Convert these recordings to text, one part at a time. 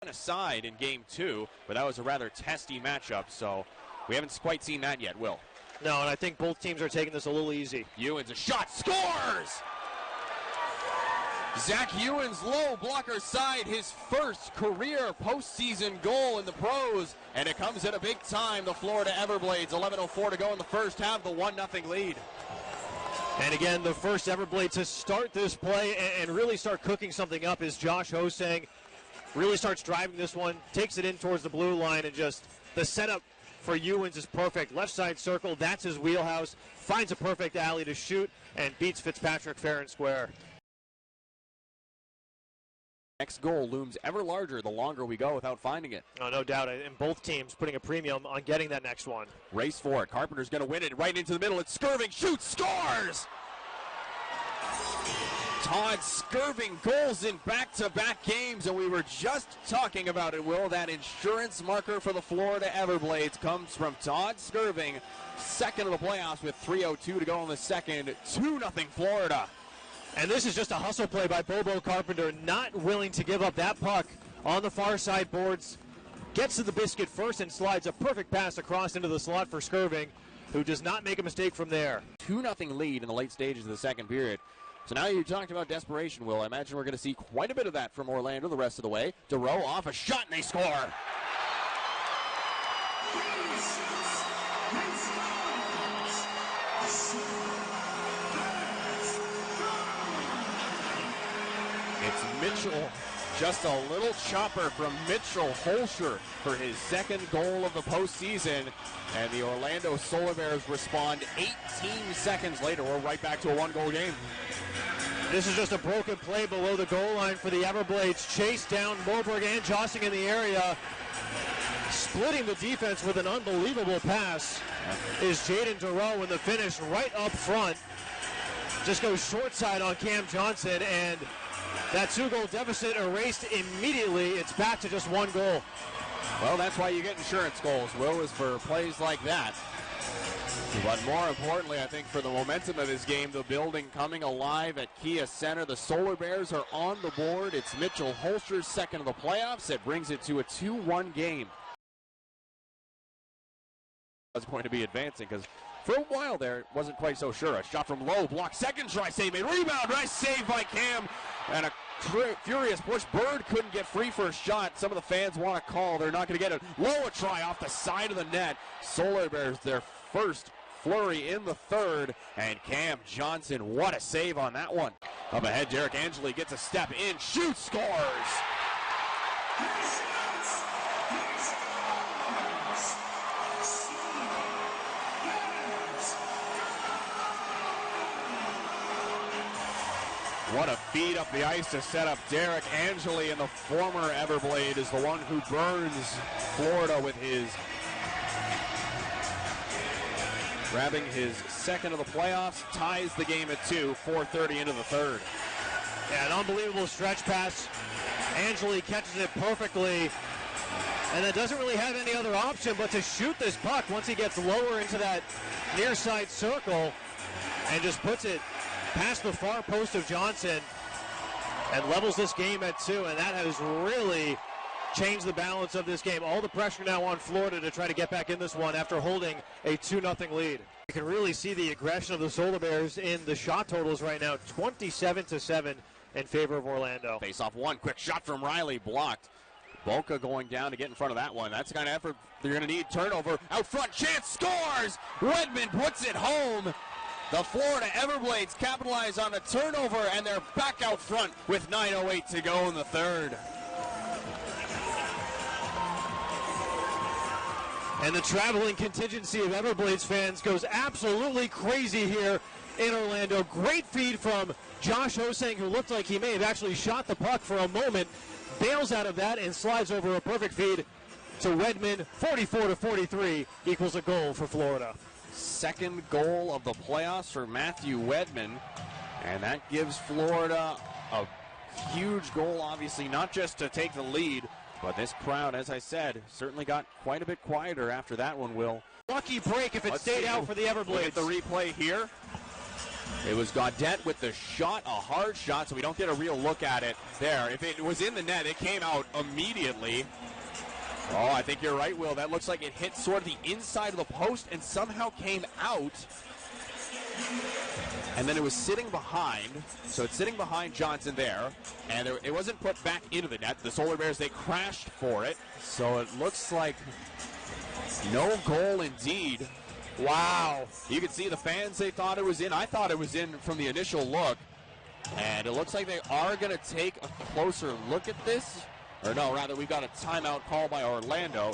aside in game 2, but that was a rather testy matchup, so we haven't quite seen that yet, Will. No, and I think both teams are taking this a little easy. Ewens, a shot, scores! Zach Ewens, low blocker side, his first career postseason goal in the pros, and it comes at a big time. The Florida Everblades, 11:04 to go in the first half, the 1-0 lead. And again, the first Everblade to start this play and really start cooking something up is Josh Hosang. Really starts driving this one, takes it in towards the blue line, and just the setup for Ewens is perfect. Left side circle, that's his wheelhouse. Finds a perfect alley to shoot and beats Fitzpatrick fair and square. Next goal looms ever larger the longer we go without finding it. Oh, no doubt, and both teams putting a premium on getting that next one. Race for it. Carpenter's going to win it right into the middle. It's Skirving, shoots, scores! Todd Skirving goals in back-to-back games, and we were just talking about it, Will. That insurance marker for the Florida Everblades comes from Todd Skirving, second of the playoffs with 3:02 to go in the second. 2-0 Florida. And this is just a hustle play by Bobo Carpenter, not willing to give up that puck on the far side boards. Gets to the biscuit first and slides a perfect pass across into the slot for Skirving, who does not make a mistake from there. 2-0 lead in the late stages of the second period. So now you talked about desperation, Will. I imagine we're going to see quite a bit of that from Orlando the rest of the way. DeRoe off a shot, and they score. It's Mitchell, just a little chopper from Mitchell Holscher for his second goal of the postseason. And the Orlando Solar Bears respond 18 seconds later. We're right back to a one-goal game. This is just a broken play below the goal line for the Everblades. Chase down Moberg and Jossing in the area. Splitting the defense with an unbelievable pass is Jaden DeRoe, in the finish right up front. Just goes short side on Cam Johnson, and that 2-goal deficit erased immediately. It's back to just one goal. Well, that's why you get insurance goals, Will, is for plays like that. But more importantly, I think for the momentum of this game, the building coming alive at Kia Center. The Solar Bears are on the board. It's Mitchell Holscher's second of the playoffs. It brings it to a 2-1 game. That's going to be advancing because for a while there, wasn't quite so sure. A shot from low, block, second try, save made, rebound, nice save by Cam, and a furious push. Bird couldn't get free for a shot. Some of the fans want to call. They're not going to get it. Low a try off the side of the net. Solar Bears, their first flurry in the third, and Cam Johnson, what a save on that one. Up ahead, Derek Angeli gets a step in, shoots, scores. What a feed up the ice to set up Derek Angeli, and the former Everblade is the one who burns Florida with his grabbing his second of the playoffs, ties the game at 2, 4:30 into the third. Yeah, an unbelievable stretch pass. Angeli catches it perfectly, and then doesn't really have any other option but to shoot this puck once he gets lower into that near side circle, and just puts it past the far post of Johnson and levels this game at 2, and that has really changed the balance of this game. All the pressure now on Florida to try to get back in this one after holding a 2-0 lead. You can really see the aggression of the Solar Bears in the shot totals right now, 27-7 in favor of Orlando. Face off one, quick shot from Riley, blocked. Boca going down to get in front of that one. That's the kind of effort they're going to need. Turnover, out front, chance, scores! Wedman puts it home. The Florida Everblades capitalize on a turnover, and they're back out front with 9:08 to go in the third. And the traveling contingency of Everblades fans goes absolutely crazy here in Orlando. Great feed from Josh Hosang, who looked like he may have actually shot the puck for a moment. Bails out of that and slides over a perfect feed to Wedman. 44-43 equals a goal for Florida. Second goal of the playoffs for Matthew Wedman, and that gives Florida a huge goal, obviously, not just to take the lead, but this crowd, as I said, certainly got quite a bit quieter after that one, Will. Lucky break if it stayed out for the Everblades. Look at the replay here. It was Gaudette with the shot, a hard shot, so we don't get a real look at it there. If it was in the net, it came out immediately. Oh, I think you're right, Will. That looks like it hit sort of the inside of the post and somehow came out. And then it was sitting behind, so it's sitting behind Johnson there, and it wasn't put back into the net. The Solar Bears, they crashed for it, so it looks like no goal indeed. Wow. You can see the fans, they thought it was in. I thought it was in from the initial look. And it looks like they are going to take a closer look at this. Or no, rather, we've got a timeout call by Orlando.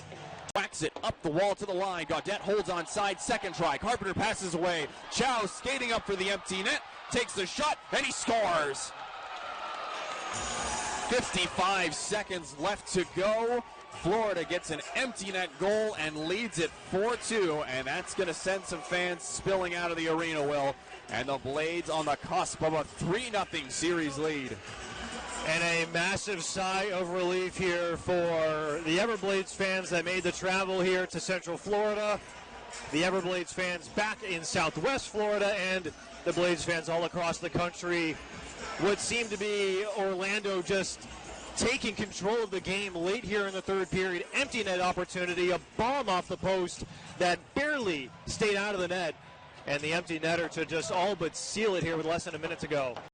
Whacks it up the wall to the line. Gaudette holds on side, second try. Carpenter passes away. Chow skating up for the empty net. Takes the shot, and he scores. 55 seconds left to go. Florida gets an empty net goal and leads it 4-2, and that's going to send some fans spilling out of the arena, Will. And the Blades on the cusp of a 3-0 series lead. And a massive sigh of relief here for the Everblades fans that made the travel here to Central Florida, the Everblades fans back in Southwest Florida, and the Blades fans all across the country. What seemed to be Orlando just taking control of the game late here in the third period. Empty net opportunity, a bomb off the post that barely stayed out of the net, and the empty netter to just all but seal it here with less than a minute to go.